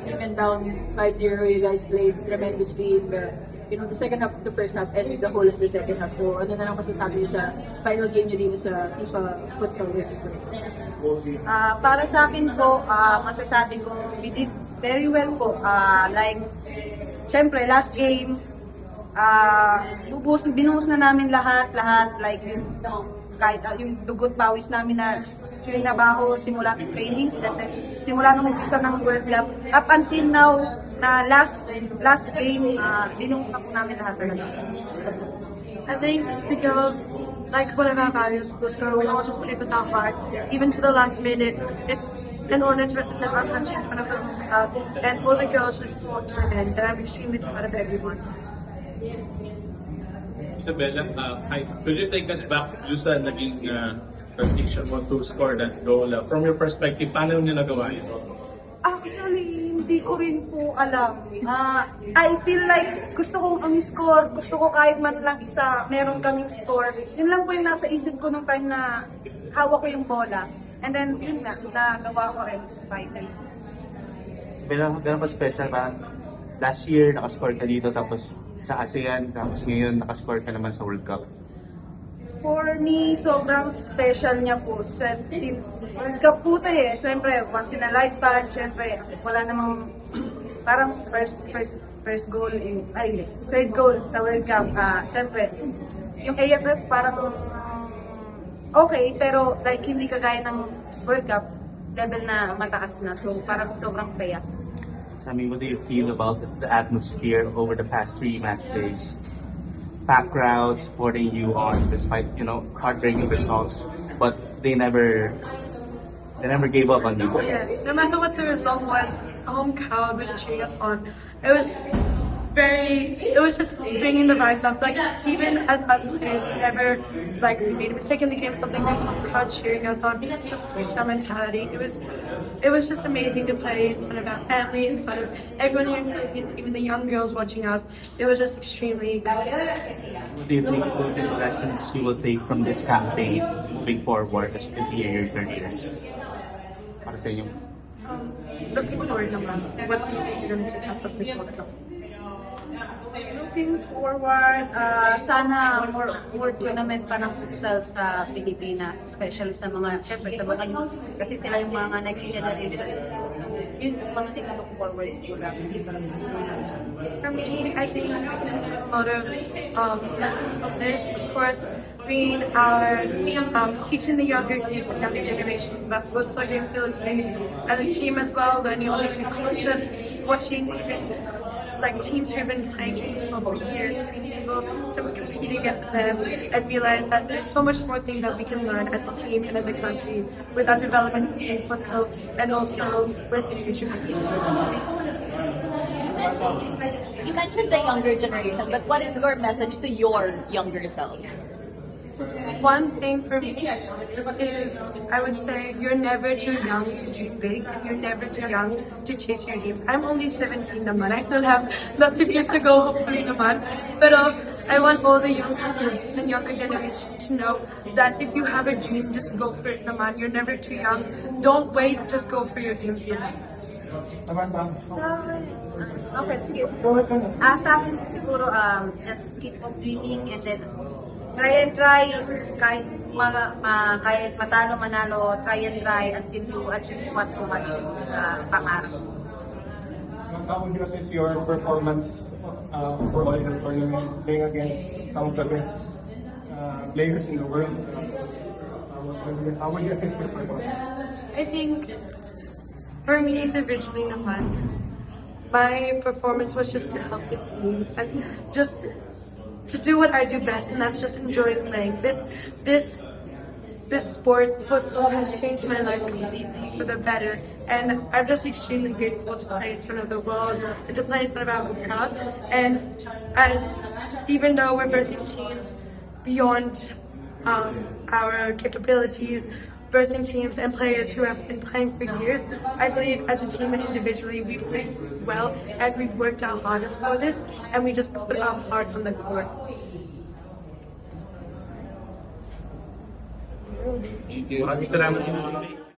Even down 5-0, you guys played tremendously in the second half of the first half and the whole of the second half. So ano na lang masasabi niyo sa final game niyo dito sa FIFA Futsal World Cup? Para sa akin po, masasabi ko, we did very well po. Syempre, last game, binuhos na namin lahat, like, kahit yung dugot pawis namin na trinabaho simula ng trainings, simula nung mag-isa ng World Cup, up until now, na last game, binuhos na po namin lahat talaga. I think the girls, like one of our values, so we all just played with our heart, even to the last minute. It's an honor to represent our country in front of the crowd, and all the girls just fought to the end, and I'm extremely proud of everyone. Isabella, could you take us back just sa naging prediction mo to score that goal? From your perspective, paano niyo nagawa ito? Actually, hindi ko rin po alam. I feel like gusto kong score, gusto ko kahit man lang isa, meron kaming score. Yun lang po yung nasa isip ko nung time na hawak ko yung bola. And then, yun na, nagawa ko rin finally. Bilang pa special ba? Last year, nakascore ka dito, tapos sa ASEAN, tapos ngayon nakascore ka naman sa World Cup. For me, sobrang special niya po since World Cup po ito eh. Siyempre, once in a lifetime, siyempre, wala namang parang first goal, third goal sa World Cup. Siyempre, yung AFF parang okay, pero like hindi kagaya ng World Cup, level na mataas na. So parang sobrang saya. Sammy, what do you feel about the atmosphere over the past 3 match days? Packed crowd supporting you on despite, heartbreaking results, but they never gave up on you. Yes, no matter what the result was, the home crowd was cheering us on. It was just bringing the vibes up. Like, even as us players, whenever we made a mistake in the game, something like the crowd cheering us on, just switched our mentality. It was just amazing to play in front of our family, in front of everyone here in the Philippines, even the young girls watching us. It was just extremely good. What do you think will be the lessons you will take from this campaign moving forward as you continue your careers? Para sa inyo. Looking forward naman. What do you think you're going to take us of this World Cup? Looking forward, sana more tournament pa ng futsal sa Pilipinas, especially sa syempre sa mga youths, kasi sila yung mga next generation. So, yun yung mga look forward to lang. For me, I think there's a lot of lessons from this. Of course, being teaching the younger kids and younger generations about futsal here in the Philippines as a team as well, learning all these new concepts, watching even teams who have been playing futsal for years, being able to compete against them and realize that there's so much more things that we can learn as a team and as a country with our development in futsal and also with the future. You mentioned the younger generation, but what is your message to your younger self? One thing for me is, I would say, you're never too young to dream big, and you're never too young to chase your dreams. I'm only 17 naman. I still have lots of years to go, hopefully naman. But I want all the younger kids and younger generation to know that if you have a dream, just go for it naman. You're never too young. Don't wait, just go for your dreams naman. Okay, sige. Sa akin siguro, just keep on dreaming and then try, kahit matalo, manalo, try until you achieve what you want sa pangarap. How would you assess your performance for all the tournament, playing against some of the best players in the world? How would you assess your performance? I think, for me individually naman, my performance was just to help the team, just to do what I do best, and that's just enjoying playing. This sport, futsal, has changed my life completely for the better, and I'm just extremely grateful to play in front of the world and to play in front of our home crowd. And even though we're versing teams beyond our capabilities, versing teams and players who have been playing for years, I believe as a team and individually we played well and we've worked our hardest for this and we just put our heart on the court. Maraming salamat.